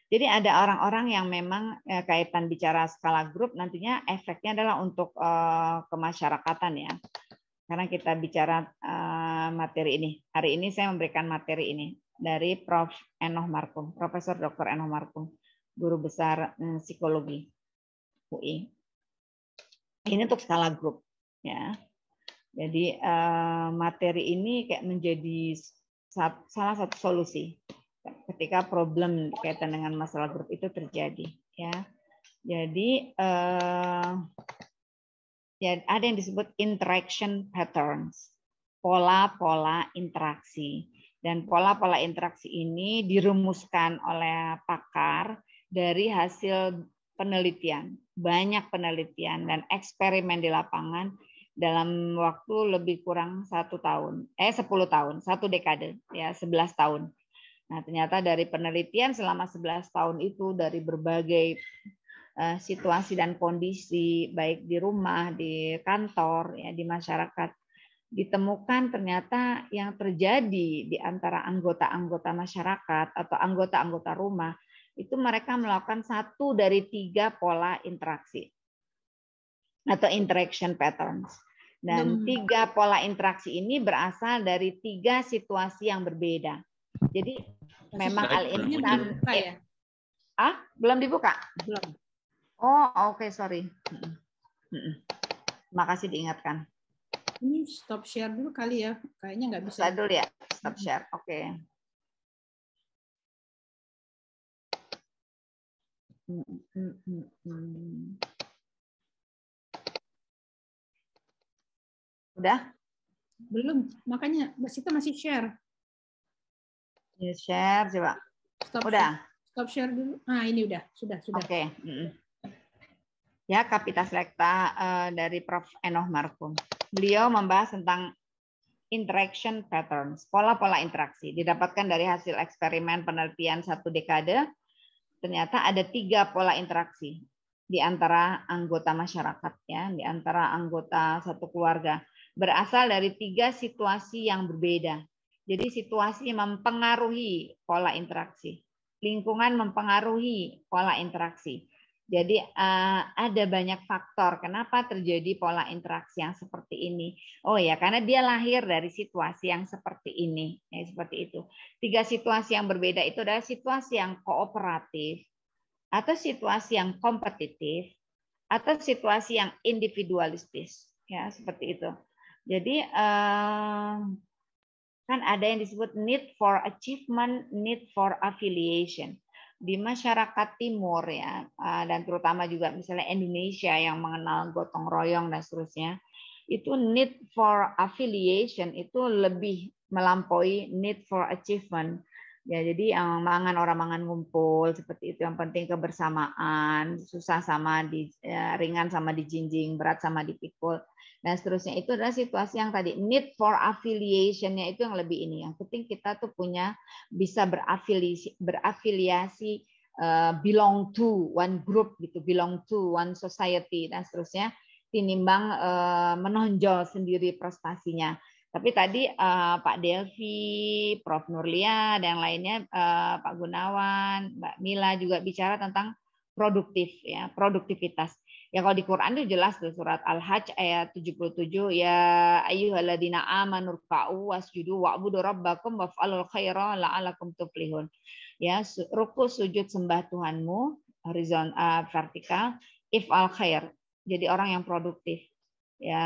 Jadi ada orang-orang yang memang kaitan bicara skala grup nantinya efeknya adalah untuk kemasyarakatan ya. Karena kita bicara materi ini. Hari ini saya memberikan materi ini dari Prof. Enoh Markum, Profesor Dr. Enoh Markum, guru besar psikologi UI. Ini untuk skala grup ya. Jadi materi ini kayak menjadi salah satu solusi ketika problem kaitan dengan masalah grup itu terjadi ya. Jadi ya ada yang disebut interaction patterns, pola-pola interaksi. Dan pola-pola interaksi ini dirumuskan oleh pakar dari hasil penelitian, banyak penelitian dan eksperimen di lapangan dalam waktu lebih kurang 10 tahun, 1 dekade, ya 11 tahun. Nah, ternyata dari penelitian selama 11 tahun itu dari berbagai situasi dan kondisi baik di rumah, di kantor, ya di masyarakat ditemukan ternyata yang terjadi di antara anggota-anggota masyarakat atau anggota-anggota rumah itu mereka melakukan 1 dari 3 pola interaksi atau interaction patterns. Dan 3 pola interaksi ini berasal dari 3 situasi yang berbeda. Jadi memang al-insan ya? Belum dibuka? Belum. Oh, oke, sorry. Makasih diingatkan. Ini stop share dulu kali ya. Kayaknya nggak bisa. Stop dulu ya. Stop share. Oke. Udah? Belum. Makanya Mbak Sita masih share. Ya, share coba. Udah. Stop share dulu. Ah, ini udah. Sudah. Oke. Ya, Kapitas Lekta dari Prof. Enoh Markum. Beliau membahas tentang interaction patterns, pola-pola interaksi. Didapatkan dari hasil eksperimen penelitian 1 dekade. Ternyata ada 3 pola interaksi di antara anggota masyarakat, ya, di antara anggota satu keluarga. Berasal dari 3 situasi yang berbeda. Jadi situasi mempengaruhi pola interaksi. Lingkungan mempengaruhi pola interaksi. Jadi ada banyak faktor kenapa terjadi pola interaksi yang seperti ini. Oh ya, karena dia lahir dari situasi yang seperti ini, ya, seperti itu. 3 situasi yang berbeda itu adalah situasi yang kooperatif, atau situasi yang kompetitif, atau situasi yang individualistis, ya seperti itu. Jadi kan ada yang disebut need for achievement, need for affiliation. Di masyarakat timur ya, dan terutama juga misalnya Indonesia yang mengenal gotong royong dan seterusnya, itu need for affiliation itu lebih melampaui need for achievement. Ya, jadi yang orang mangan ngumpul seperti itu, yang penting kebersamaan, susah sama ringan sama dijinjing, berat sama dipikul. Dan seterusnya itu adalah situasi yang tadi need for affiliation-nya itu yang lebih ini. Yang penting kita tuh bisa berafiliasi belong to one group gitu, belong to one society dan seterusnya, tinimbang menonjol sendiri prestasinya. Tapi tadi Pak Delvi, Prof. Nurlia dan lainnya, Pak Gunawan, Mbak Mila juga bicara tentang produktif ya, produktivitas. Ya kalau di Quran itu jelas tuh surat Al-Hajj ayat 77, ya ayyuhalladzina amanu ruk'u wasjudu wa'budu rabbakum waf'alul khaira la'alakum tuflihun. Ya, ruku sujud sembah Tuhanmu, vertikal, if'al khair. Jadi orang yang produktif. Ya,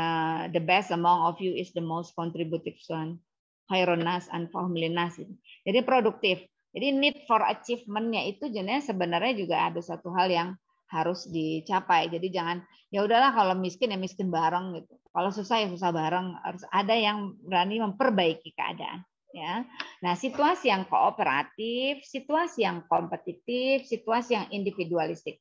the best among of you is the most contributive one. Khairun nas anfa'uhum linnas. Jadi produktif. Jadi need for achievement-nya itu sebenarnya juga ada satu hal yang harus dicapai. Jadi jangan ya udahlah kalau miskin ya miskin bareng gitu. Kalau susah ya susah bareng. Harus ada yang berani memperbaiki keadaan. Ya. Nah, situasi yang kooperatif, situasi yang kompetitif, situasi yang individualistik.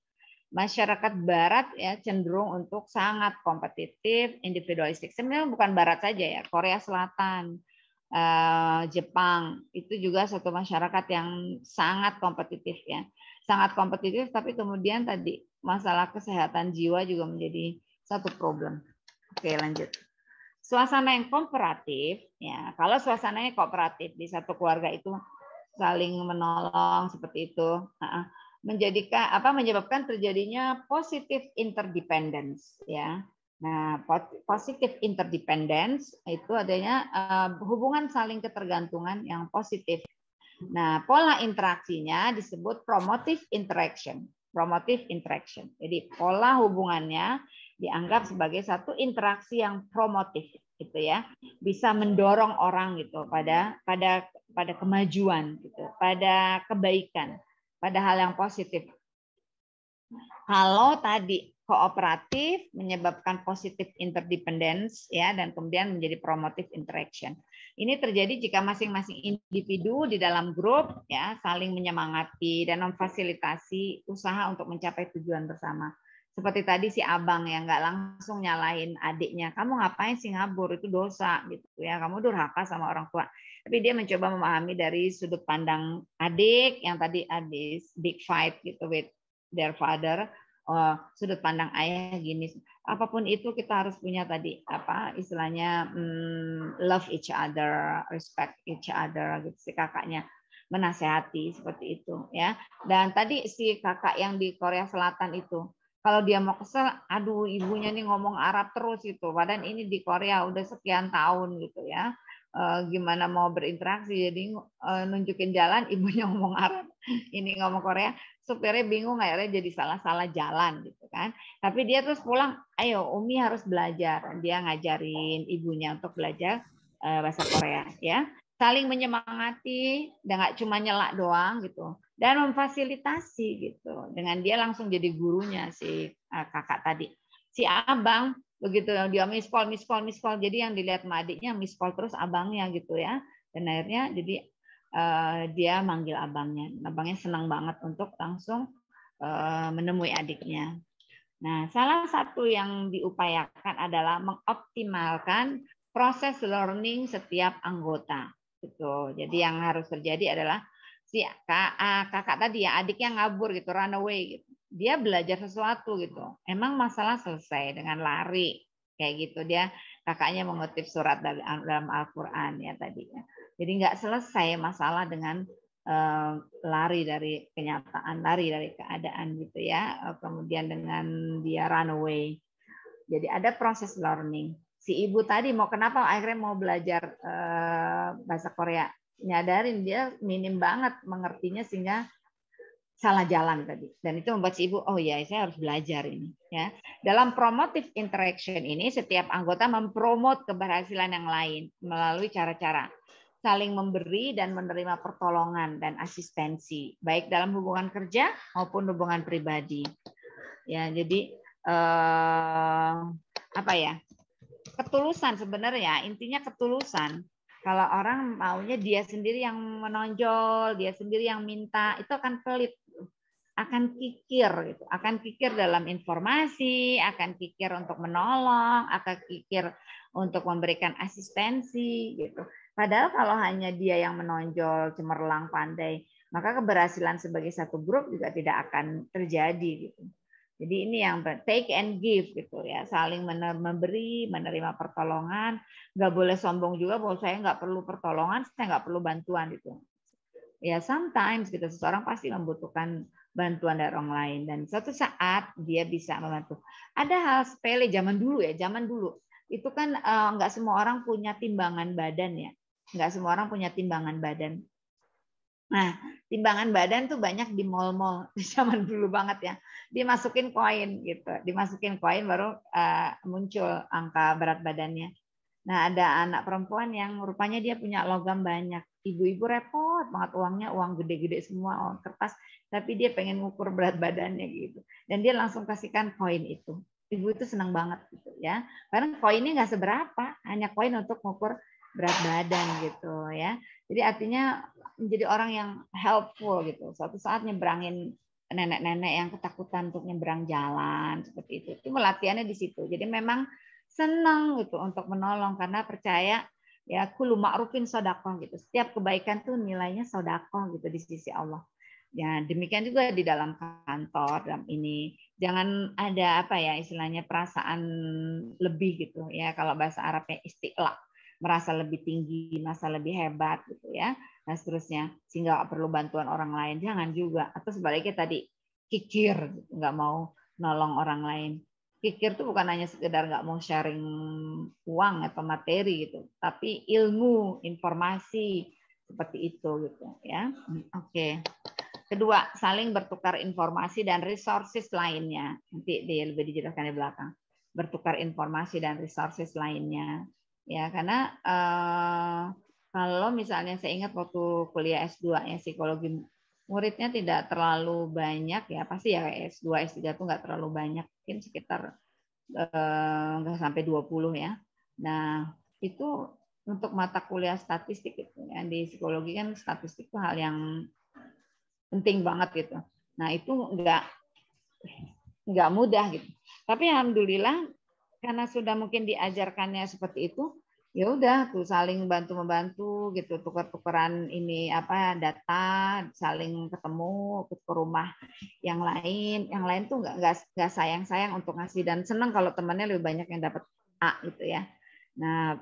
Masyarakat Barat ya cenderung untuk sangat kompetitif, individualistik. Sebenarnya bukan Barat saja ya, Korea Selatan, Jepang itu juga satu masyarakat yang sangat kompetitif ya, sangat kompetitif. Tapi kemudian tadi masalah kesehatan jiwa juga menjadi satu problem. Oke, lanjut. Suasana yang kooperatif ya, kalau suasananya kooperatif di satu keluarga itu saling menolong seperti itu. Menyebabkan terjadinya positive interdependence ya. Nah, positive interdependence itu adanya hubungan saling ketergantungan yang positif. Nah, pola interaksinya disebut promotive interaction. Promotive interaction. Jadi pola hubungannya dianggap sebagai satu interaksi yang promotif, gitu ya. Bisa mendorong orang gitu pada kemajuan, gitu, pada kebaikan, pada hal yang positif. Kalau tadi kooperatif menyebabkan positive interdependence ya, dan kemudian menjadi promotive interaction. Ini terjadi jika masing-masing individu di dalam grup ya saling menyemangati dan memfasilitasi usaha untuk mencapai tujuan bersama. Seperti tadi si abang yang nggak langsung nyalahin adiknya, kamu ngapain sih ngabur, itu dosa gitu ya, kamu durhaka sama orang tua. Tapi dia mencoba memahami dari sudut pandang adik yang tadi habis big fight gitu with their father. Sudut pandang ayah gini, apapun itu kita harus punya tadi apa istilahnya love each other, respect each other gitu. Si kakaknya menasehati seperti itu ya. Dan tadi si kakak yang di Korea Selatan itu kalau dia mau kesel, aduh ibunya nih ngomong Arab terus gitu. Padahal ini di Korea udah sekian tahun gitu ya. Gimana mau berinteraksi, jadi nunjukin jalan ibunya ngomong Arab, ini ngomong Korea, supirnya bingung akhirnya jadi salah-salah jalan gitu kan. Tapi dia terus pulang, ayo Umi harus belajar, dia ngajarin ibunya untuk belajar bahasa Korea ya. Saling menyemangati dan nggak cuma nyelak doang gitu, dan memfasilitasi gitu. Dengan dia langsung jadi gurunya si kakak tadi. Si abang begitu dia miss call, jadi yang dilihat sama adiknya miss call terus abangnya gitu ya. Dan akhirnya jadi dia manggil abangnya senang banget untuk langsung menemui adiknya. Nah, salah satu yang diupayakan adalah mengoptimalkan proses learning setiap anggota. Gitu. Jadi yang harus terjadi adalah si kakak tadi ya, adiknya ngabur gitu, run away gitu. Dia belajar sesuatu gitu. Emang masalah selesai dengan lari kayak gitu. Dia kakaknya mengutip surat dalam Al-Qur'an ya tadi ya. Jadi nggak selesai masalah dengan lari dari kenyataan, lari dari keadaan gitu ya. Kemudian dengan dia run away. Jadi ada proses learning. Si ibu tadi kenapa akhirnya mau belajar bahasa Korea, nyadarin dia minim banget mengertinya sehingga salah jalan tadi. Dan itu membuat si ibu, oh ya saya harus belajar ini. Ya. Dalam promotive interaction ini setiap anggota mempromot keberhasilan yang lain melalui cara-cara saling memberi dan menerima pertolongan dan asistensi, baik dalam hubungan kerja maupun hubungan pribadi. Ya, jadi apa ya? Ketulusan sebenarnya, intinya ketulusan. Kalau orang maunya dia sendiri yang menonjol, dia sendiri yang minta, itu akan pelit, akan kikir gitu, akan kikir dalam informasi, akan kikir untuk menolong, akan kikir untuk memberikan asistensi gitu. Padahal kalau hanya dia yang menonjol, cemerlang, pandai, maka keberhasilan sebagai satu grup juga tidak akan terjadi gitu. Jadi ini yang take and give gitu ya, saling memberi, menerima pertolongan, nggak boleh sombong juga bahwa saya nggak perlu pertolongan, saya nggak perlu bantuan gitu. Ya sometimes gitu, seseorang pasti membutuhkan bantuan dari orang lain dan suatu saat dia bisa membantu. Ada hal sepele zaman dulu itu kan nggak semua orang punya timbangan badan ya. Nggak semua orang punya timbangan badan. Nah, timbangan badan tuh banyak di mall-mall zaman dulu banget ya. Dimasukin koin gitu, dimasukin koin baru muncul angka berat badannya. Nah, ada anak perempuan yang rupanya dia punya logam banyak. Ibu-ibu repot banget uangnya, uang gede-gede semua, uang kertas, tapi dia pengen ngukur berat badannya gitu. Dan dia langsung kasihkan koin itu. Ibu itu senang banget gitu ya. Karena koinnya nggak seberapa, hanya koin untuk ngukur berat badan gitu ya. Jadi artinya menjadi orang yang helpful gitu. Suatu saat nyebrangin nenek-nenek yang ketakutan untuk nyebrang jalan seperti itu. Itu latihannya di situ. Jadi memang senang gitu untuk menolong karena percaya ya kullu ma'rufin shadaqah gitu. Setiap kebaikan tuh nilainya shadaqah gitu di sisi Allah. Ya, demikian juga di dalam kantor dalam ini. Jangan ada apa ya istilahnya perasaan lebih gitu ya, kalau bahasa Arabnya istiqla. merasa lebih tinggi, merasa lebih hebat gitu ya, dan seterusnya, sehingga nggak perlu bantuan orang lain. Jangan juga. Atau sebaliknya tadi kikir, nggak mau nolong orang lain. Kikir itu bukan hanya sekedar nggak mau sharing uang atau materi gitu, tapi ilmu, informasi seperti itu gitu ya. Oke. Kedua, saling bertukar informasi dan resources lainnya. Nanti lebih dijelaskan di belakang. Bertukar informasi dan resources lainnya. Ya, karena kalau misalnya saya ingat waktu kuliah S2 ya psikologi, muridnya tidak terlalu banyak ya, pasti ya S2 S3 itu nggak terlalu banyak, mungkin sekitar nggak sampai 20 ya. Nah, itu untuk mata kuliah statistik itu ya, di psikologi kan statistik itu hal yang penting banget gitu. Nah, itu nggak mudah gitu. Tapi alhamdulillah karena sudah mungkin diajarkannya seperti itu, ya udah tuh saling bantu-membantu gitu, tukar-tukaran ini apa data, saling ketemu ke rumah yang lain tuh nggak sayang-sayang untuk ngasih, dan senang kalau temannya lebih banyak yang dapat A gitu ya. Nah,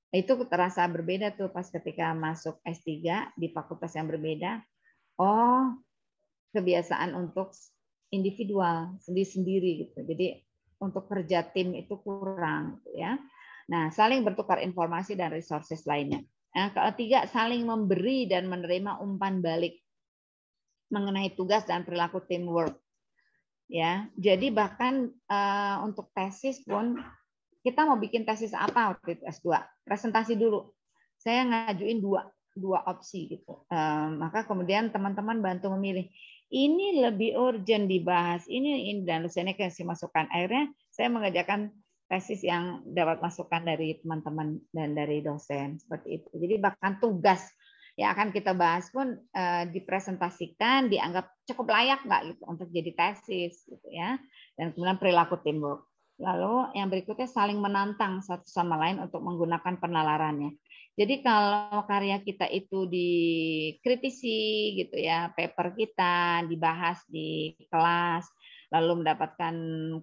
itu terasa berbeda tuh pas ketika masuk S3 di fakultas yang berbeda. Oh, kebiasaan untuk individual sendiri-sendiri gitu. Jadi untuk kerja tim itu kurang gitu ya. Nah, saling bertukar informasi dan resources lainnya. Nah, ketiga, saling memberi dan menerima umpan balik mengenai tugas dan perilaku teamwork. Ya, jadi bahkan untuk tesis pun kita mau bikin tesis apa waktu itu S2, presentasi dulu. Saya ngajuin dua opsi gitu. Maka kemudian teman-teman bantu memilih. Ini lebih urgent dibahas. Ini dan dosennya kasih masukan. Akhirnya saya mengerjakan tesis yang dapat masukan dari teman-teman dan dari dosen seperti itu. Jadi bahkan tugas yang akan kita bahas pun dipresentasikan, dianggap cukup layak nggak gitu untuk jadi tesis gitu ya. Dan kemudian perilaku teamwork. Lalu yang berikutnya saling menantang satu sama lain untuk menggunakan penalarannya. Jadi kalau karya kita itu dikritisi gitu ya, paper kita dibahas di kelas, lalu mendapatkan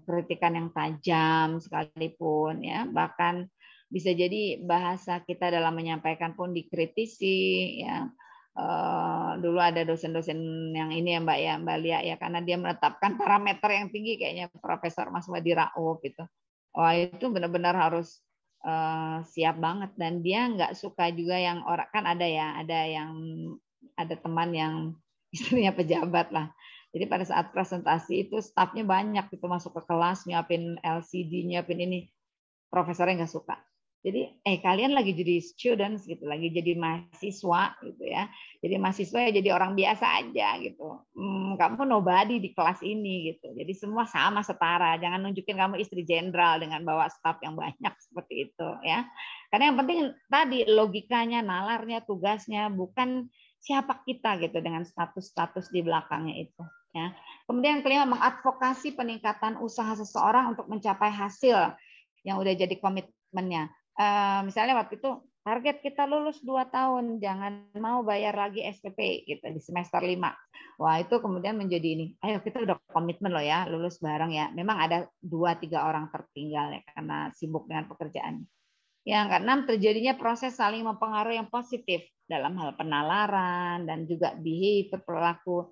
kritikan yang tajam sekalipun ya, bahkan bisa jadi bahasa kita dalam menyampaikan pun dikritisi ya. Dulu ada dosen-dosen yang ini ya Mbak Lia ya, karena dia menetapkan parameter yang tinggi kayaknya Profesor Mas Wadi Rauf gitu. Wah, itu benar-benar harus siap banget, dan dia nggak suka juga yang orang kan ada teman yang istrinya pejabat lah. Jadi pada saat presentasi itu stafnya banyak itu masuk ke kelas nyiapin LCD, nyiapin ini, profesornya nggak suka. Jadi kalian lagi jadi students gitu, lagi jadi mahasiswa gitu ya. Jadi mahasiswa ya jadi orang biasa aja gitu. Kamu nobody di kelas ini gitu. Jadi semua sama setara. Jangan nunjukin kamu istri jenderal dengan bawa staf yang banyak seperti itu ya. Karena yang penting tadi logikanya, nalarnya, tugasnya, bukan siapa kita gitu dengan status-status di belakangnya itu ya. Kemudian kelima, mengadvokasi peningkatan usaha seseorang untuk mencapai hasil yang udah jadi komitmennya. Misalnya waktu itu target kita lulus 2 tahun, jangan mau bayar lagi SPP gitu di semester 5. Wah, itu kemudian menjadi ini. Ayo kita udah komitmen loh ya, lulus bareng ya. Memang ada 2-3 orang tertinggal ya karena sibuk dengan pekerjaan. Yang keenam, terjadinya proses saling mempengaruhi yang positif dalam hal penalaran dan juga behavior perilaku.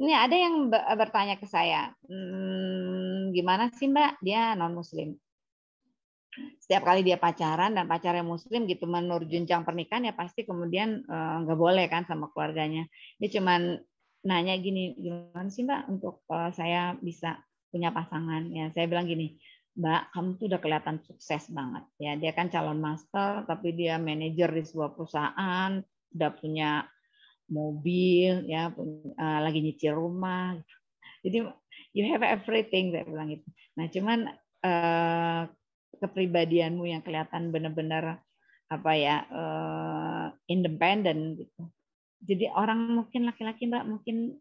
Ini ada yang bertanya ke saya, gimana sih Mbak, dia non Muslim. Setiap kali dia pacaran dan pacarnya Muslim gitu menurut jenjang pernikahan ya pasti kemudian nggak boleh kan sama keluarganya. Dia cuman nanya gini, gimana sih Mbak untuk saya bisa punya pasangan? Ya saya bilang gini, Mbak, kamu tuh udah kelihatan sukses banget ya. Dia kan calon master tapi dia manajer di sebuah perusahaan, udah punya mobil ya, lagi nyicil rumah. Jadi you have everything, saya bilang gitu. Nah cuman kepribadianmu yang kelihatan benar-benar apa ya independen gitu. Jadi orang mungkin laki-laki Mbak mungkin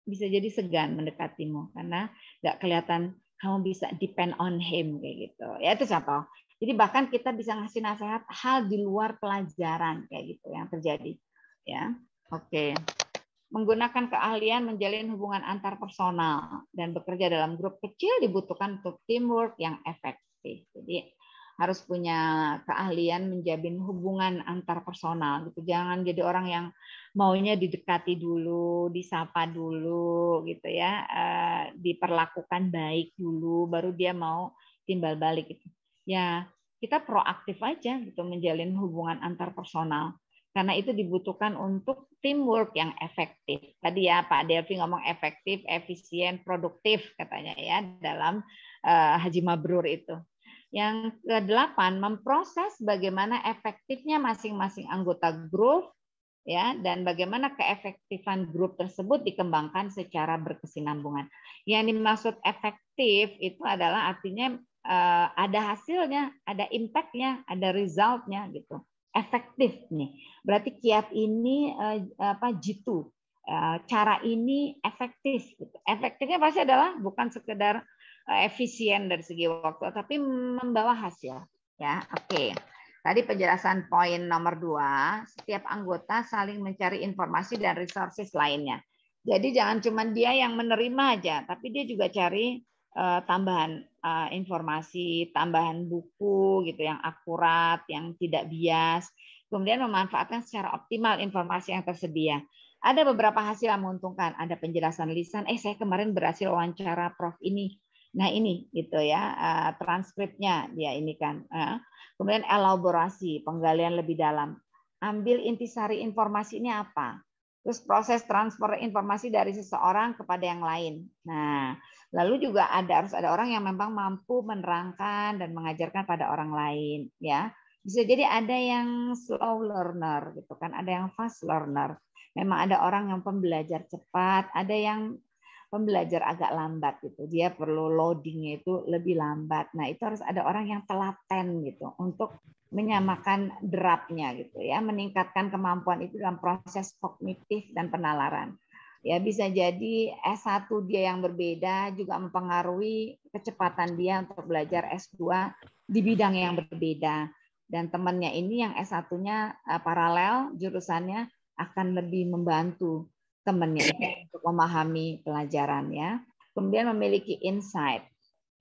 bisa jadi segan mendekatimu karena nggak kelihatan kamu bisa depend on him kayak gitu. Ya itu contoh. Jadi bahkan kita bisa ngasih nasihat hal di luar pelajaran kayak gitu yang terjadi. Ya, oke. Menggunakan keahlian menjalin hubungan antar personal dan bekerja dalam grup kecil dibutuhkan untuk teamwork yang efektif. Jadi harus punya keahlian menjalin hubungan antar personal gitu. Jangan jadi orang yang maunya didekati dulu, disapa dulu gitu ya, diperlakukan baik dulu, baru dia mau timbal balik gitu. Ya, kita proaktif aja gitu menjalin hubungan antar personal. Karena itu dibutuhkan untuk teamwork yang efektif. Tadi ya Pak Delvi ngomong efektif, efisien, produktif katanya ya dalam Haji Mabrur itu. Yang ke-8, memproses bagaimana efektifnya masing-masing anggota grup ya dan bagaimana keefektifan grup tersebut dikembangkan secara berkesinambungan. Yang dimaksud efektif itu adalah artinya ada hasilnya, ada impact-nya, ada result-nya gitu. Efektif nih. Berarti kiat ini jitu. Cara ini efektif gitu. Efektifnya pasti adalah bukan sekedar efisien dari segi waktu tapi membawa hasil ya. Oke. Tadi penjelasan poin nomor 2, setiap anggota saling mencari informasi dan resources lainnya. Jadi jangan cuma dia yang menerima aja, tapi dia juga cari tambahan informasi, tambahan buku gitu yang akurat, yang tidak bias. Kemudian memanfaatkan secara optimal informasi yang tersedia. Ada beberapa hasil yang menguntungkan. Ada penjelasan lisan. Saya kemarin berhasil wawancara Prof ini. Nah ini gitu ya transkripnya dia ini kan. Kemudian elaborasi, penggalian lebih dalam. Ambil intisari informasi ini apa? Terus proses transfer informasi dari seseorang kepada yang lain. Nah, lalu juga harus ada orang yang memang mampu menerangkan dan mengajarkan pada orang lain, ya. Bisa jadi ada yang slow learner gitu kan, ada yang fast learner. Memang ada orang yang pembelajar cepat, ada yang pembelajar agak lambat gitu. Dia perlu loadingnya itu lebih lambat. Nah, itu harus ada orang yang telaten gitu untuk menyamakan derapnya gitu ya, meningkatkan kemampuan itu dalam proses kognitif dan penalaran. Ya bisa jadi S1 dia yang berbeda juga mempengaruhi kecepatan dia untuk belajar S2 di bidang yang berbeda. Dan temannya ini yang S1-nya paralel jurusannya akan lebih membantu temannya itu untuk memahami pelajaran ya. Kemudian memiliki insight,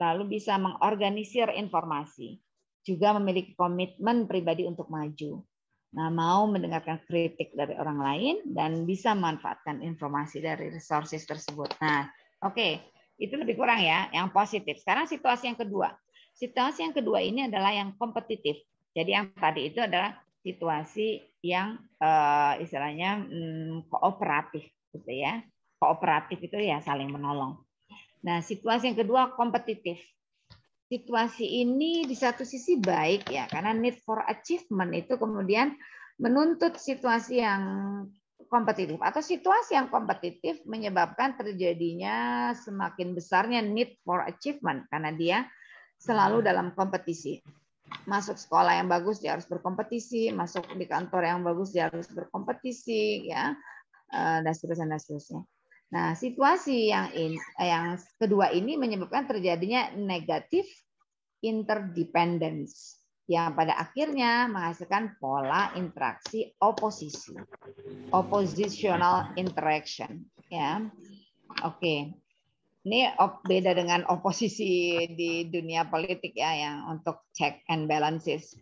lalu bisa mengorganisir informasi, juga memiliki komitmen pribadi untuk maju. Nah, mau mendengarkan kritik dari orang lain dan bisa memanfaatkan informasi dari resources tersebut. Nah, oke, itu lebih kurang ya, yang positif. Sekarang situasi yang kedua. Situasi yang kedua ini adalah yang kompetitif. Jadi yang tadi itu adalah situasi yang istilahnya kooperatif gitu ya. Kooperatif itu ya saling menolong. Nah, situasi yang kedua kompetitif. Situasi ini di satu sisi baik ya, karena need for achievement itu kemudian menuntut situasi yang kompetitif atau situasi yang kompetitif menyebabkan terjadinya semakin besarnya need for achievement karena dia selalu dalam kompetisi. Masuk sekolah yang bagus dia harus berkompetisi, masuk di kantor yang bagus dia harus berkompetisi ya. Dan seterusnya. Nah, situasi yang kedua ini menyebabkan terjadinya negatif interdependence yang pada akhirnya menghasilkan pola interaksi oposisi, oppositional interaction. Ya, oke. Ini beda dengan oposisi di dunia politik ya, yang untuk check and balances.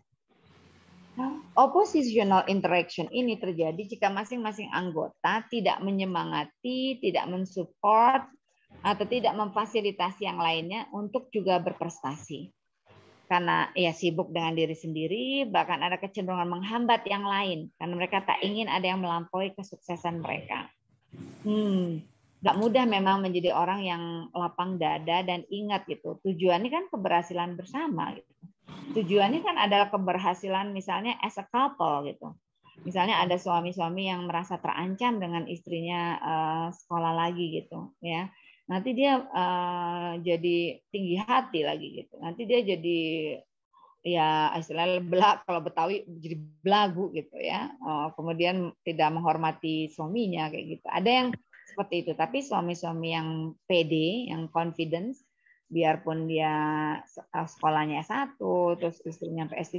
Oppositional interaction ini terjadi jika masing-masing anggota tidak menyemangati, tidak mensupport, atau tidak memfasilitasi yang lainnya untuk juga berprestasi. Karena ya sibuk dengan diri sendiri, bahkan ada kecenderungan menghambat yang lain, karena mereka tak ingin ada yang melampaui kesuksesan mereka. Nggak mudah memang menjadi orang yang lapang dada dan ingat gitu. Tujuannya kan keberhasilan bersama gitu. Tujuannya kan adalah keberhasilan misalnya as a couple gitu. Misalnya ada suami-suami yang merasa terancam dengan istrinya sekolah lagi gitu ya. Nanti dia jadi tinggi hati lagi gitu. Nanti dia jadi ya istilahnya belak, kalau Betawi jadi belagu gitu ya. Kemudian tidak menghormati suaminya kayak gitu. Ada yang seperti itu. Tapi suami-suami yang pede, yang confidence, biarpun dia sekolahnya S1, terus istrinya sampai S3,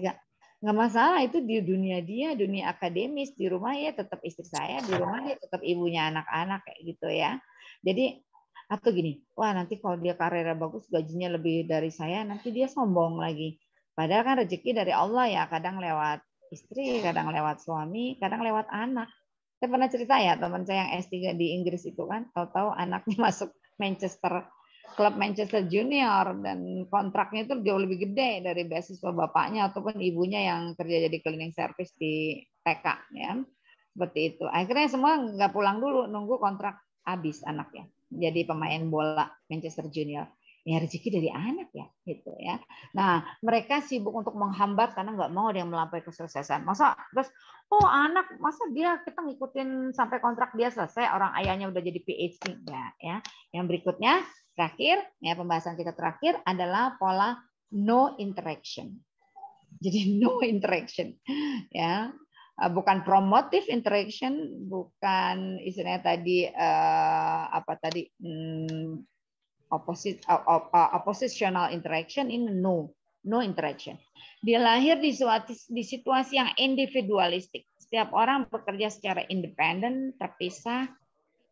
nggak masalah. Itu di dunia dia, dunia akademis, di rumah ya tetap istri saya, di rumah ya tetap ibunya anak-anak kayak gitu ya. Jadi atau gini, wah nanti kalau dia karirnya bagus, gajinya lebih dari saya, nanti dia sombong lagi. Padahal kan rezeki dari Allah ya, kadang lewat istri, kadang lewat suami, kadang lewat anak. Saya pernah cerita ya, teman saya yang S3 di Inggris itu kan, tahu-tahu anaknya masuk klub Manchester Junior, dan kontraknya itu jauh lebih gede dari beasiswa bapaknya ataupun ibunya yang kerja jadi cleaning service di TK ya. Seperti itu. Akhirnya semua nggak pulang dulu, nunggu kontrak habis anaknya. Jadi pemain bola Manchester Junior. Ya rezeki dari anak ya, gitu ya. Nah, mereka sibuk untuk menghambat karena nggak mau ada yang melampaui kesuksesan. Masa terus, oh anak, masa kita ngikutin sampai kontrak dia selesai, orang ayahnya udah jadi PhD, ya. Yang berikutnya, terakhir, ya pembahasan kita terakhir adalah pola no interaction. Jadi no interaction, ya. Bukan promotive interaction, bukan istilahnya tadi oppositional interaction, ini no interaction. Dia lahir di situasi yang individualistik. Setiap orang bekerja secara independen, terpisah,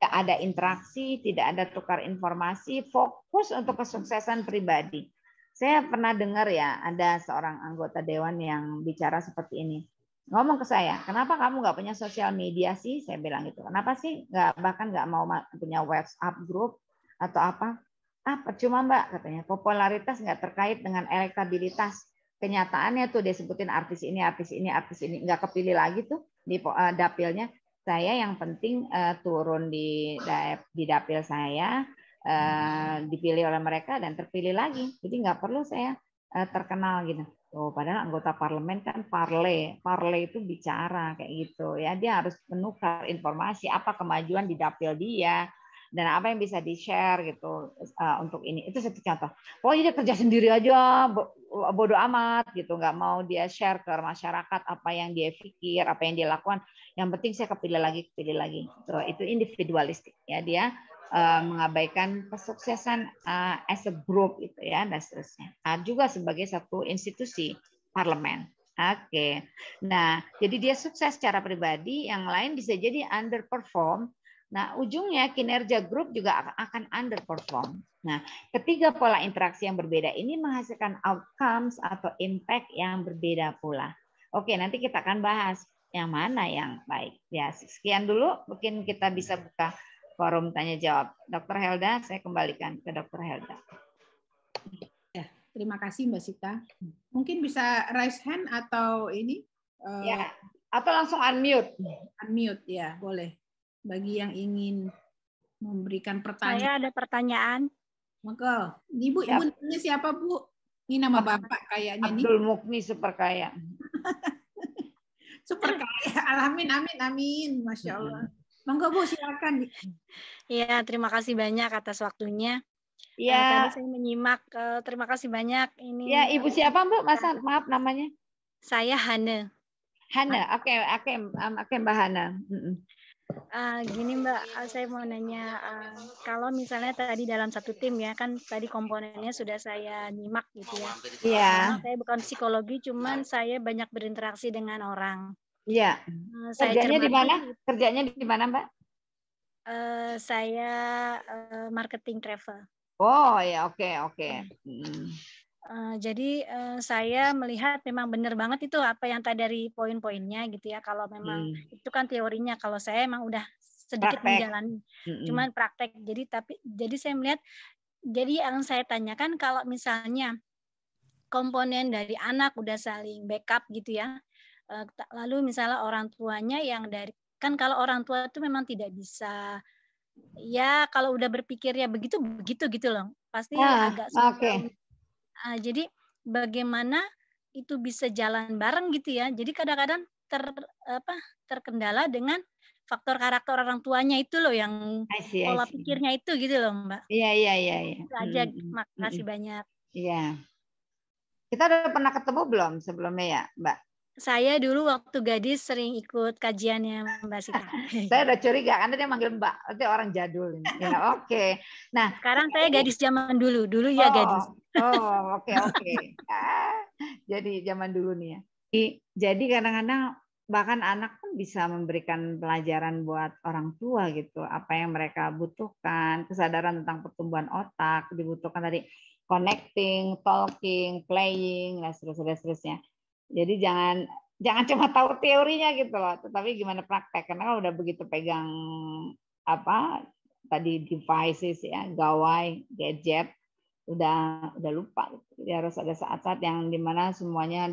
tidak ada interaksi, tidak ada tukar informasi, fokus untuk kesuksesan pribadi. Saya pernah dengar ya, ada seorang anggota dewan yang bicara seperti ini. Ngomong ke saya, kenapa kamu nggak punya sosial media sih? Saya bilang gitu. Kenapa sih bahkan nggak mau punya WhatsApp group atau apa? Percuma Mbak, katanya. Popularitas nggak terkait dengan elektabilitas. Kenyataannya tuh dia sebutin artis ini, nggak kepilih lagi tuh di dapilnya. Saya yang penting turun di dapil saya, dipilih oleh mereka dan terpilih lagi. Jadi nggak perlu saya terkenal gitu. Oh, padahal anggota parlemen kan parle itu bicara kayak gitu ya. Dia harus menukar informasi apa kemajuan di dapil dia dan apa yang bisa di-share gitu untuk ini. Itu satu contoh. Pokoknya dia kerja sendiri aja, bodoh amat gitu, nggak mau dia share ke masyarakat apa yang dia pikir, apa yang dia lakukan. Yang penting saya kepilih lagi. Itu individualistik ya, dia mengabaikan kesuksesan as a group itu ya, dan seterusnya. Juga sebagai satu institusi parlemen. Oke. Nah, jadi dia sukses secara pribadi, yang lain bisa jadi underperform. Nah, ujungnya kinerja grup juga akan underperform. Nah, ketiga pola interaksi yang berbeda ini menghasilkan outcomes atau impact yang berbeda pula. Oke, nanti kita akan bahas yang mana yang baik. Ya, sekian dulu, mungkin kita bisa buka forum tanya jawab. Dr. Helda, saya kembalikan ke Dr. Helda. Ya, terima kasih Mbak Sita. Mungkin bisa raise hand atau ini? Ya, atau langsung unmute. Unmute, ya boleh. Bagi yang ingin memberikan pertanyaan. Saya ada pertanyaan. Maka, Ibu namanya siapa Bu? Ini nama Bapak kayaknya nih. Abdul Mukni super kaya. Super kaya. Amin. Masya Allah. Monggo Bu, silakan. Iya, terima kasih banyak atas waktunya. Iya. Tadi saya menyimak. Terima kasih banyak. Ini. Ya, Ibu siapa Bu? Maaf namanya. Saya Hana. Oke, Mbak Hana. Gini Mbak, saya mau nanya, kalau misalnya tadi dalam satu tim ya, kan tadi komponennya sudah saya nyimak gitu ya. Iya. Saya bukan psikologi, cuman saya banyak berinteraksi dengan orang. Iya. Kerjanya di mana? Kerjanya di mana Mbak? Saya marketing travel. Oh ya, oke. Jadi saya melihat memang benar banget itu apa yang tadi dari poin-poinnya gitu ya. Kalau memang itu kan teorinya, kalau saya emang udah sedikit menjalani, cuman praktek. Jadi saya melihat, jadi yang saya tanyakan kalau misalnya komponen dari anak udah saling backup gitu ya, lalu misalnya orang tuanya yang dari, kan kalau orang tua itu memang tidak bisa, ya kalau udah berpikirnya begitu gitu loh, pasti agak sulit. Jadi bagaimana itu bisa jalan bareng gitu ya. Jadi kadang-kadang terkendala dengan faktor karakter orang tuanya itu loh, yang pola pikirnya itu gitu loh Mbak. Iya. Itu aja, makasih banyak. Iya. Kita udah pernah ketemu belum sebelumnya ya Mbak? Saya dulu waktu gadis sering ikut kajiannya Mbak Sita. Saya udah curiga karena dia manggil Mbak, itu orang jadul ini. Ya, oke. Nah, sekarang saya gadis zaman dulu ya gadis. Oke. Jadi zaman dulu nih ya. Jadi kadang-kadang bahkan anak pun bisa memberikan pelajaran buat orang tua gitu, apa yang mereka butuhkan, kesadaran tentang pertumbuhan otak, dibutuhkan tadi connecting, talking, playing, dan seterusnya. Jadi jangan cuma tahu teorinya gitu loh, tetapi gimana praktek, karena kalau udah begitu pegang apa tadi devices ya, gawai, gadget, udah lupa. Jadi harus ada saat-saat yang dimana semuanya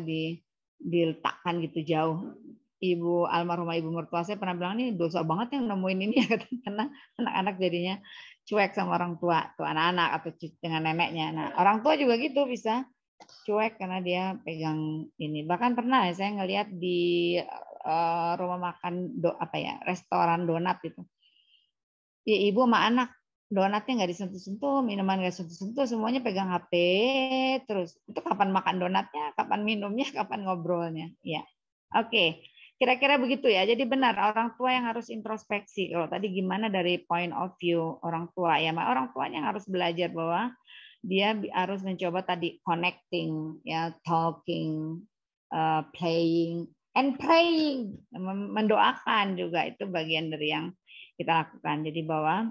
diletakkan gitu jauh. Almarhumah ibu mertua saya pernah bilang, nih dosa banget yang nemuin ini ya, karena anak-anak jadinya cuek sama orang tua, tuh anak-anak atau dengan neneknya. Nah, orang tua juga gitu bisa cuek karena dia pegang ini. Bahkan pernah saya ngelihat di rumah makan restoran donat itu. Ya, ibu sama anak donatnya nggak disentuh-sentuh, minuman nggak disentuh-sentuh, semuanya pegang HP terus. Itu kapan makan donatnya, kapan minumnya, kapan ngobrolnya. Ya, oke. Kira-kira begitu ya. Jadi benar orang tua yang harus introspeksi. Kalau tadi gimana dari point of view orang tua ya, orang tuanya harus belajar bahwa dia harus mencoba tadi connecting, ya, talking, playing, and praying, mendoakan juga itu bagian dari yang kita lakukan. Jadi bahwa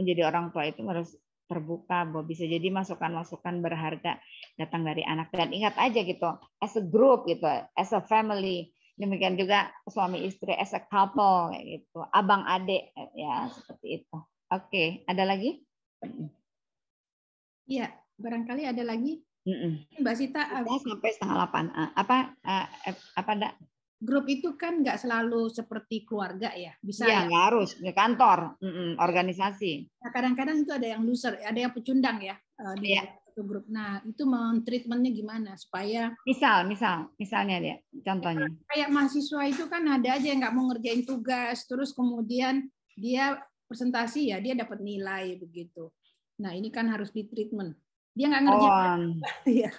menjadi orang tua itu harus terbuka, bahwa bisa jadi masukan-masukan berharga datang dari anak. Dan ingat aja gitu, as a group gitu, as a family, demikian juga suami istri, as a couple kayak gitu, abang adik ya seperti itu. Oke, ada lagi? Iya, barangkali ada lagi. Mbak Sita, sampai 7:30. Apa ada? Grup itu kan nggak selalu seperti keluarga ya, bisa ya? Nggak harus di kantor, organisasi. Nah, kadang-kadang itu ada yang loser, ada yang pecundang ya di satu grup. Nah, itu treatmentnya gimana supaya misalnya dia contohnya kayak mahasiswa itu kan ada aja yang nggak mau ngerjain tugas, terus kemudian dia presentasi ya dia dapat nilai begitu. Nah, ini kan harus di treatment. Dia nggak ngerjain. Iya.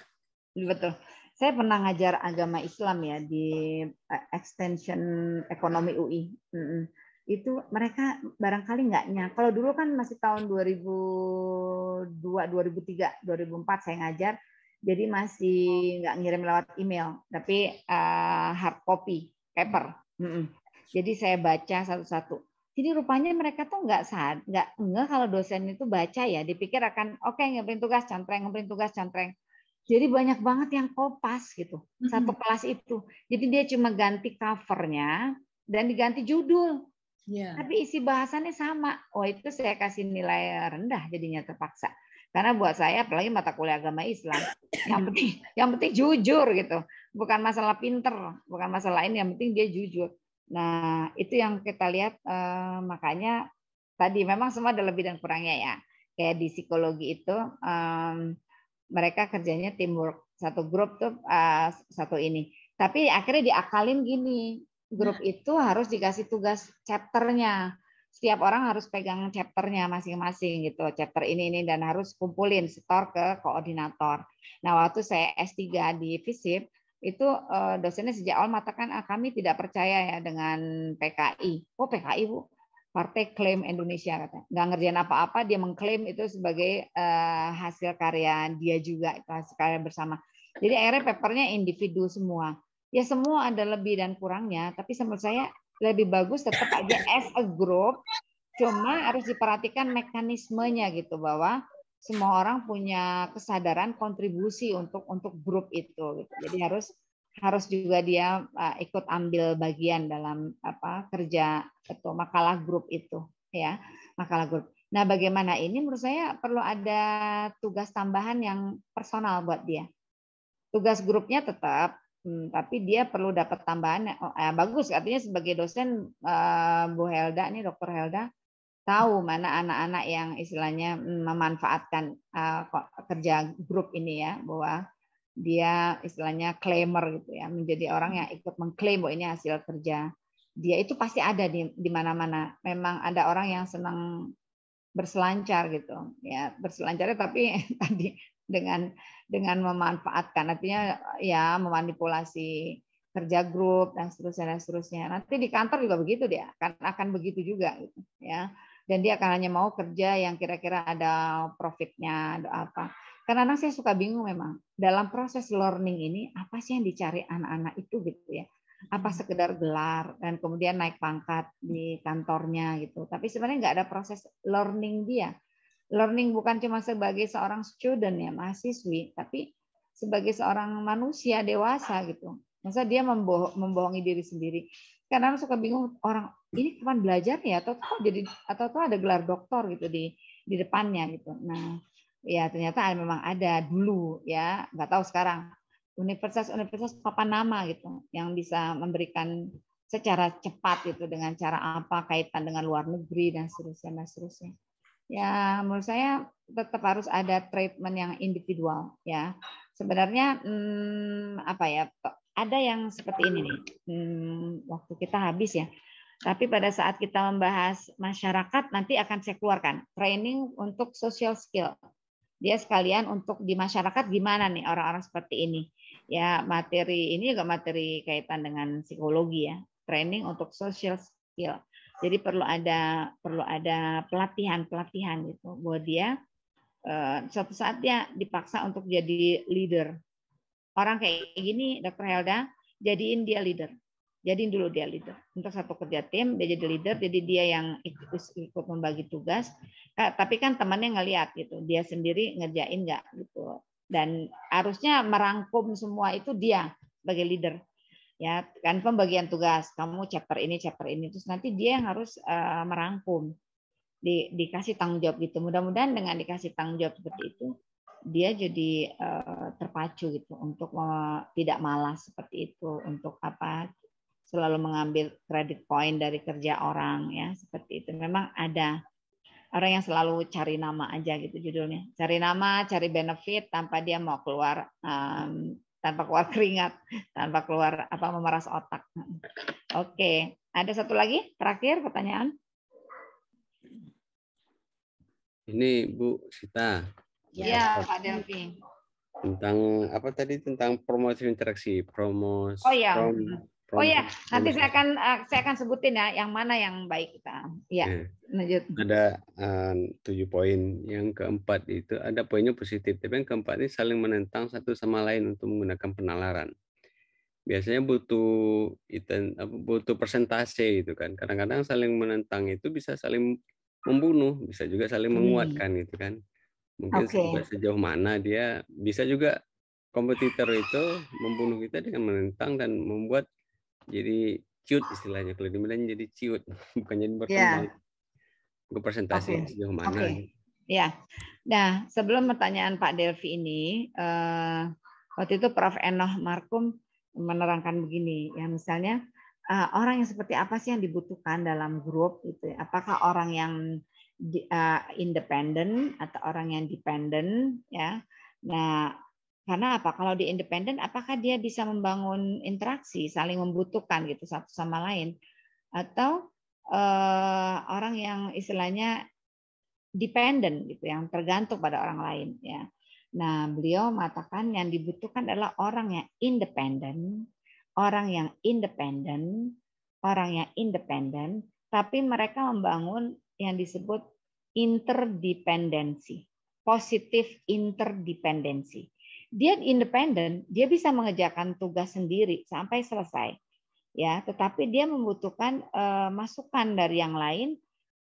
Betul. Saya pernah ngajar agama Islam ya di Extension Ekonomi UI. Itu mereka barangkali nggaknya. Kalau dulu kan masih tahun 2002, 2003, 2004 saya ngajar. Jadi masih nggak ngirim lewat email, tapi hard copy, paper. Jadi saya baca satu-satu. Jadi rupanya mereka tuh nggak kalau dosen itu baca ya, dipikir akan oke, ngeprint tugas contreng. Jadi banyak banget yang kopas gitu, satu kelas itu. Jadi dia cuma ganti covernya dan diganti judul. Tapi isi bahasannya sama. Oh, itu saya kasih nilai rendah jadinya terpaksa. Karena buat saya, apalagi mata kuliah agama Islam, yang penting jujur gitu. Bukan masalah pinter, bukan masalah ini, yang penting dia jujur. Nah, itu yang kita lihat, makanya tadi memang semua ada lebih dan kurangnya ya. Kayak di psikologi itu, mereka kerjanya teamwork, satu grup tuh satu ini. Tapi akhirnya diakalin gini, grup itu harus dikasih tugas chapternya. Setiap orang harus pegang chapternya masing-masing gitu, chapter ini dan harus kumpulin, setor ke koordinator. Nah, waktu saya S3 di FISIP, itu dosennya sejak awal mengatakan kami tidak percaya ya dengan PKI. Oh, PKI Bu, Partai Klaim Indonesia katanya. Nggak ngerjain apa-apa, dia mengklaim itu sebagai hasil karya dia juga, itu hasil karya bersama. Jadi akhirnya papernya individu semua. Ya semua ada lebih dan kurangnya, tapi menurut saya lebih bagus tetap aja as a group, cuma harus diperhatikan mekanismenya gitu, bahwa semua orang punya kesadaran kontribusi untuk grup itu gitu. Jadi harus juga dia ikut ambil bagian dalam kerja itu makalah grup itu ya, makalah grup. Nah, bagaimana ini menurut saya perlu ada tugas tambahan yang personal buat dia. Tugas grupnya tetap, tapi dia perlu dapat tambahan. Bagus, artinya sebagai dosen Bu Helda nih, Dr. Helda tahu mana anak-anak yang istilahnya memanfaatkan kerja grup ini ya, bahwa dia istilahnya claimer gitu ya, menjadi orang yang ikut mengklaim bahwa ini hasil kerja dia. Itu pasti ada di mana-mana. Memang ada orang yang senang berselancar gitu ya, berselancarnya tapi tadi dengan memanfaatkan, artinya ya memanipulasi kerja grup dan seterusnya. Nanti di kantor juga begitu, dia akan begitu juga gitu ya. Dan dia akan hanya mau kerja yang kira-kira ada profitnya, ada apa. Karena saya suka bingung memang dalam proses learning ini apa sih yang dicari anak-anak itu gitu ya. apa sekedar gelar dan kemudian naik pangkat di kantornya gitu. Tapi sebenarnya nggak ada proses learning dia. Learning bukan cuma sebagai seorang student ya, mahasiswi, tapi sebagai seorang manusia dewasa gitu. Masa dia membohongi diri sendiri. Karena suka bingung orang ini kapan belajar ya, atau tuh ada gelar doktor gitu di depannya gitu. Nah, ya ternyata memang ada dulu ya, nggak tahu sekarang. Universitas papan nama gitu yang bisa memberikan secara cepat gitu dengan cara apa, kaitan dengan luar negeri dan seterusnya. Ya, menurut saya tetap harus ada treatment yang individual ya. Sebenarnya apa ya? Ada yang seperti ini nih. Waktu kita habis ya. Tapi pada saat kita membahas masyarakat nanti akan saya keluarkan training untuk social skill. Dia sekalian untuk di masyarakat gimana nih orang-orang seperti ini. Ya, materi ini juga materi kaitan dengan psikologi ya. Training untuk social skill. Jadi perlu ada pelatihan gitu buat dia suatu saat dia dipaksa untuk jadi leader. Orang kayak gini, Dr. Helda, jadiin dulu dia leader. Untuk satu kerja tim dia jadi leader, jadi dia yang ikut membagi tugas. Tapi kan temannya ngelihat gitu, dia sendiri ngerjain nggak gitu. Dan harusnya merangkum semua itu dia sebagai leader. Ya, kan pembagian tugas, kamu chapter ini, terus nanti dia yang harus merangkum, dikasih tanggung jawab gitu. Mudah-mudahan dengan dikasih tanggung jawab seperti itu, dia jadi terpacu gitu untuk tidak malas seperti itu, untuk apa selalu mengambil credit point dari kerja orang ya seperti itu. Memang ada orang yang selalu cari nama aja gitu judulnya, cari nama, cari benefit tanpa dia mau keluar tanpa keluar keringat, tanpa keluar memeras otak. Oke, ada satu lagi terakhir pertanyaan. Ini Bu Sita. Iya, Pak Delvi. Tentang apa tadi, tentang promosi interaksi, promosi. Oh ya. Nanti saya akan sebutin ya yang mana yang baik kita. Iya. Lanjut. Ada 7 poin. Yang keempat itu ada poinnya positif, tapi yang keempat ini saling menentang satu sama lain untuk menggunakan penalaran. Biasanya butuh persentase gitu kan. Kadang-kadang saling menentang itu bisa saling membunuh, bisa juga saling menguatkan gitu kan. Mungkin sejauh mana dia bisa juga kompetitor itu membunuh kita dengan menentang dan membuat jadi ciut istilahnya, kalau di Medan jadi ciut, bukan jadi berkembang. Ke presentasi sejauh mana. Ya. Nah, sebelum pertanyaan Pak Delvi ini, waktu itu Prof. Enoh Markum menerangkan begini, ya misalnya orang yang seperti apa sih yang dibutuhkan dalam grup itu? Apakah orang yang independen atau orang yang dependent ya? Nah, karena apa? Kalau di independen, apakah dia bisa membangun interaksi, saling membutuhkan gitu satu sama lain, atau orang yang istilahnya dependent gitu, yang tergantung pada orang lain ya. Nah, beliau mengatakan yang dibutuhkan adalah orang yang independen, tapi mereka membangun yang disebut interdependensi, positif interdependensi. Dia independen, dia bisa mengerjakan tugas sendiri sampai selesai, ya. Tetapi dia membutuhkan masukan dari yang lain,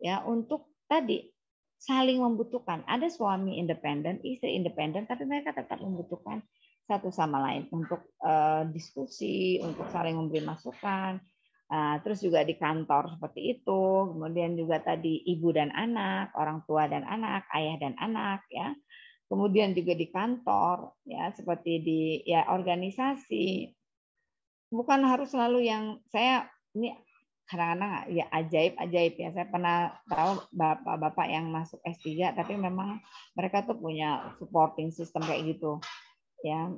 ya, untuk tadi saling membutuhkan. Ada suami independen, istri independen, tapi mereka tetap membutuhkan satu sama lain untuk diskusi, untuk saling memberi masukan. Terus juga di kantor seperti itu, kemudian juga tadi ibu dan anak, orang tua dan anak, ayah dan anak, ya. Kemudian juga di kantor, ya, seperti di organisasi. Bukan harus selalu yang saya ini kadang-kadang ya ajaib ya. Saya pernah tahu bapak-bapak yang masuk S3, tapi memang mereka tuh punya supporting system kayak gitu. Ya,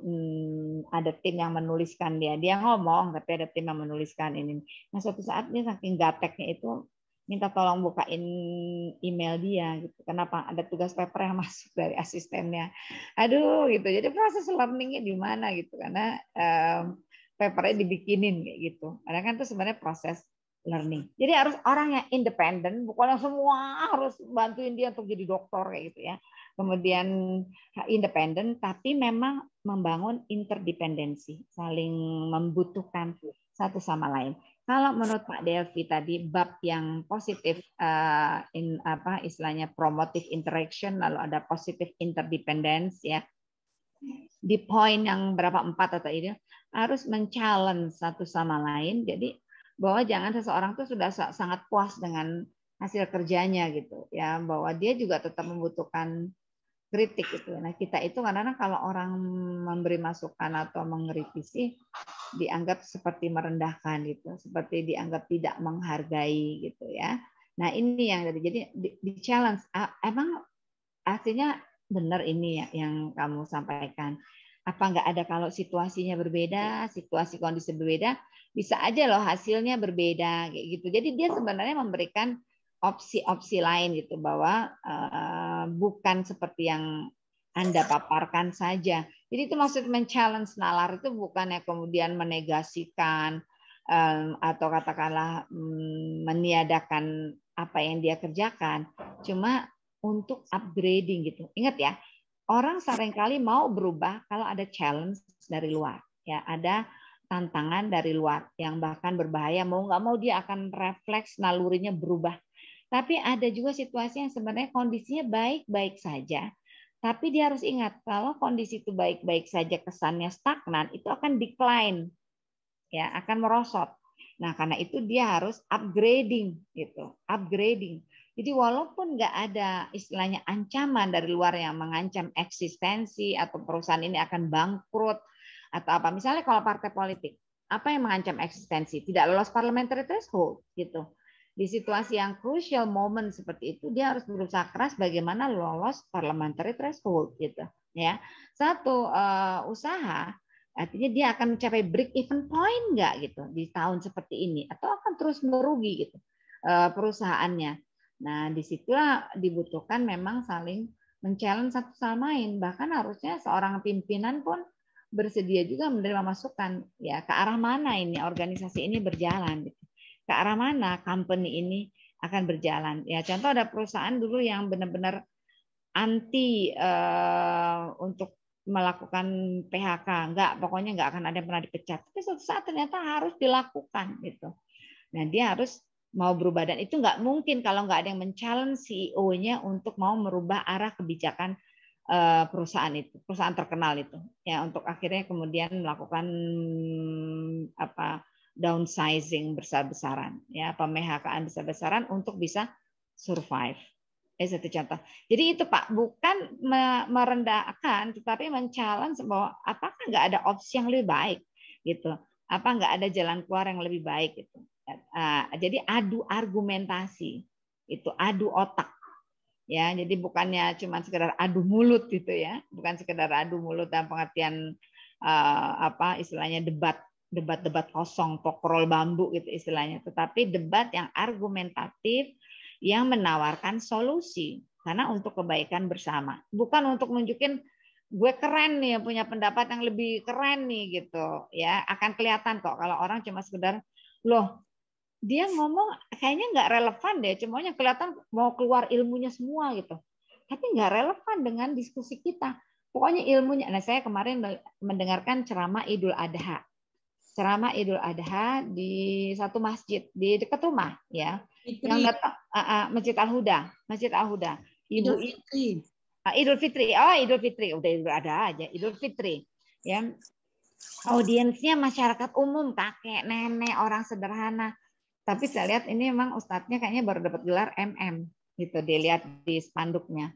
ada tim yang menuliskan dia ngomong, tapi ada tim yang menuliskan ini. Nah, suatu saat dia saking gateknya itu minta tolong bukain email dia gitu. Kenapa? Ada tugas paper yang masuk dari asistennya. Aduh gitu. Jadi proses learningnya di mana gitu, karena papernya dibikinin kayak gitu. Karena kan itu sebenarnya proses learning. Jadi harus orang yang independen, bukan semua harus bantuin dia untuk jadi dokter kayak gitu ya. Kemudian independen, tapi memang membangun interdependensi, saling membutuhkan satu sama lain. Kalau menurut Pak Delvi tadi bab yang positif istilahnya promotive interaction, lalu ada positive interdependence ya. Di poin yang berapa 4 atau ini harus men-challenge satu sama lain. Jadi bahwa jangan seseorang tuh sudah sangat puas dengan hasil kerjanya gitu ya, bahwa dia juga tetap membutuhkan kritik gitu. Nah, kita itu kadang-kadang kalau orang memberi masukan atau mengkritisi dianggap seperti merendahkan gitu, seperti dianggap tidak menghargai gitu ya. Nah, ini yang jadi di challenge. Emang artinya benar ini ya yang kamu sampaikan. Apa nggak ada kalau situasinya berbeda, situasi kondisi berbeda, bisa aja loh hasilnya berbeda kayak gitu. Jadi dia sebenarnya memberikan opsi-opsi lain gitu, bahwa bukan seperti yang Anda paparkan saja. Jadi itu maksud men-challenge nalar itu bukannya kemudian menegasikan atau katakanlah meniadakan apa yang dia kerjakan, cuma untuk upgrading gitu. Ingat ya, orang seringkali mau berubah kalau ada challenge dari luar, ya ada tantangan dari luar yang bahkan berbahaya. Mau nggak mau dia akan refleks nalurinya berubah. Tapi ada juga situasi yang sebenarnya kondisinya baik-baik saja, tapi dia harus ingat kalau kondisi itu baik-baik saja kesannya stagnan, itu akan decline, ya akan merosot. Nah karena itu dia harus upgrading gitu, upgrading. Jadi walaupun nggak ada istilahnya ancaman dari luar yang mengancam eksistensi atau perusahaan ini akan bangkrut atau apa. Misalnya kalau partai politik, apa yang mengancam eksistensi? Tidak lolos parliamentary threshold gitu. Di situasi yang crucial moment seperti itu, dia harus berusaha keras bagaimana lolos parliamentary threshold gitu. Ya, satu usaha artinya dia akan mencapai break even point nggak gitu di tahun seperti ini, atau akan terus merugi gitu perusahaannya. Nah, disitulah dibutuhkan memang saling men-challenge satu sama lain. Bahkan harusnya seorang pimpinan pun bersedia juga menerima masukan. Ya, ke arah mana ini organisasi ini berjalan? Gitu. Ke arah mana company ini akan berjalan? Ya, contoh ada perusahaan dulu yang benar-benar anti untuk melakukan PHK. Pokoknya nggak akan ada yang pernah dipecat. Tapi suatu saat ternyata harus dilakukan. Gitu. Nah, dia harus mau berubah, dan itu nggak mungkin kalau nggak ada yang men-challenge CEO-nya untuk mau merubah arah kebijakan perusahaan itu, perusahaan terkenal itu, ya untuk akhirnya kemudian melakukan downsizing besar-besaran, ya PMHK-an besar-besaran untuk bisa survive. Satu contoh. Jadi itu Pak, bukan merendahkan, tetapi men-challenge bahwa apakah nggak ada opsi yang lebih baik, gitu? Apa nggak ada jalan keluar yang lebih baik, gitu? Jadi adu argumentasi, itu adu otak, ya. Jadi bukannya cuma sekedar adu mulut gitu ya, bukan sekedar adu mulut dalam pengertian istilahnya debat kosong, pokrol bambu gitu istilahnya, tetapi debat yang argumentatif yang menawarkan solusi karena untuk kebaikan bersama, bukan untuk nunjukin gue keren nih, punya pendapat yang lebih keren nih gitu ya. Akan kelihatan kok kalau orang cuma sekedar loh dia ngomong kayaknya nggak relevan deh, cuma yang kelihatan mau keluar ilmunya semua gitu, tapi nggak relevan dengan diskusi kita. Pokoknya ilmunya. Nah, saya kemarin mendengarkan ceramah Idul Adha, di satu masjid di dekat rumah ya, yang datang Masjid Al-Huda. Idul Fitri, udah Idul Adha aja, Idul Fitri ya. Audiensnya masyarakat umum, kakek, nenek, orang sederhana. Tapi saya lihat ini memang ustadznya kayaknya baru dapat gelar MM gitu, dilihat di spanduknya.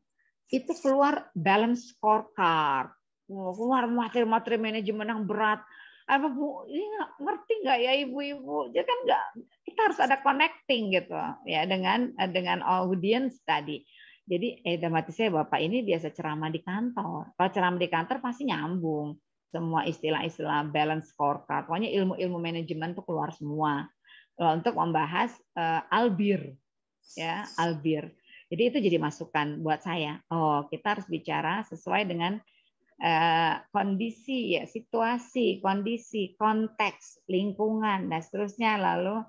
Itu keluar balance scorecard, keluar materi manajemen yang berat. Apa Bu, ini ngerti nggak ya ibu-ibu? Jadi kan nggak, kita harus ada connecting gitu ya dengan audiens tadi. Jadi mati saya Bapak ini biasa ceramah di kantor. Kalau ceramah di kantor pasti nyambung semua istilah-istilah balance scorecard. Pokoknya ilmu-ilmu manajemen tuh keluar semua untuk membahas albir, ya albir. Jadi itu jadi masukan buat saya. Oh, kita harus bicara sesuai dengan kondisi, ya situasi, kondisi, konteks, lingkungan, dan seterusnya. Lalu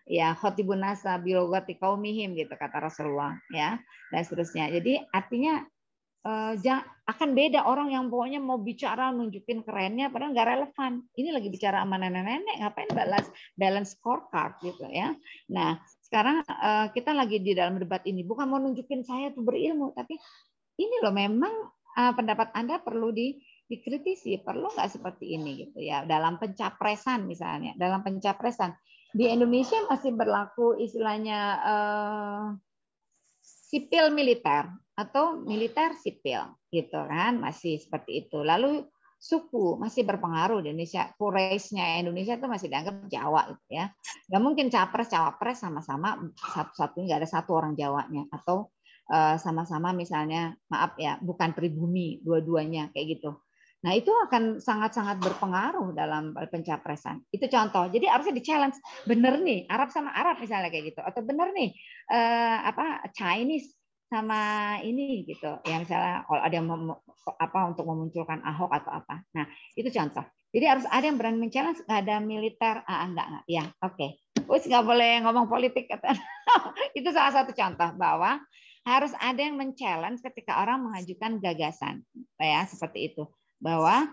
ya khotibun nasa bilogati qaumihim gitu kata Rasulullah ya, dan seterusnya. Jadi artinya akan beda orang yang pokoknya mau bicara nunjukin kerennya padahal nggak relevan. Ini lagi bicara sama nenek-nenek, ngapain balance scorecard gitu ya. Nah, sekarang kita lagi di dalam debat ini bukan mau nunjukin saya tuh berilmu, tapi ini loh memang pendapat Anda perlu dikritisi, perlu nggak seperti ini gitu ya. Dalam pencapresan misalnya, dalam pencapresan di Indonesia masih berlaku istilahnya sipil militer atau militer sipil gitu kan, masih seperti itu. Lalu suku masih berpengaruh di Indonesia. Quraish-nya Indonesia itu masih dianggap Jawa gitu ya. Nggak mungkin capres cawapres sama-sama satu-satu, nggak ada satu orang Jawanya, atau sama-sama misalnya maaf ya bukan pribumi dua-duanya kayak gitu. Nah itu akan sangat-sangat berpengaruh dalam pencapresan. Itu contoh. Jadi harusnya di-challenge. Bener nih Arab sama Arab misalnya kayak gitu. Atau bener nih Chinese sama ini gitu. Ya misalnya kalau ada yang untuk memunculkan Ahok atau apa. Nah itu contoh. Jadi harus ada yang berani men-challenge. Nggak ada militer. Enggak. Ya oke. Terus nggak boleh ngomong politik. Itu salah satu contoh bahwa harus ada yang men-challenge ketika orang mengajukan gagasan. Ya seperti itu. Bahwa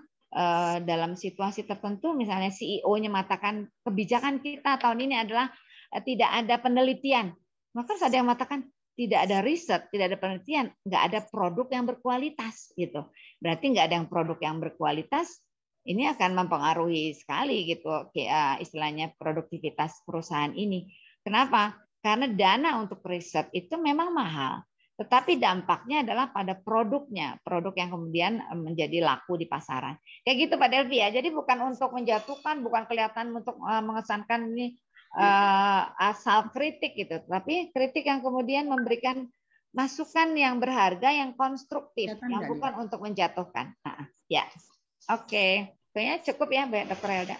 dalam situasi tertentu misalnya CEO-nya mengatakan kebijakan kita tahun ini adalah tidak ada penelitian, maka harus ada yang mengatakan tidak ada riset, tidak ada penelitian, nggak ada produk yang berkualitas gitu. Berarti nggak ada yang produk yang berkualitas, ini akan mempengaruhi sekali gitu istilahnya produktivitas perusahaan ini. Kenapa? Karena dana untuk riset itu memang mahal. Tetapi dampaknya adalah pada produknya, produk yang kemudian menjadi laku di pasaran. Kayak gitu Pak Delvi ya. Jadi bukan untuk menjatuhkan, bukan kelihatan untuk mengesankan ini asal kritik gitu, tapi kritik yang kemudian memberikan masukan yang berharga, yang konstruktif, yang bukan untuk menjatuhkan. Ya, oke. Kayaknya cukup ya, Dr. Helda.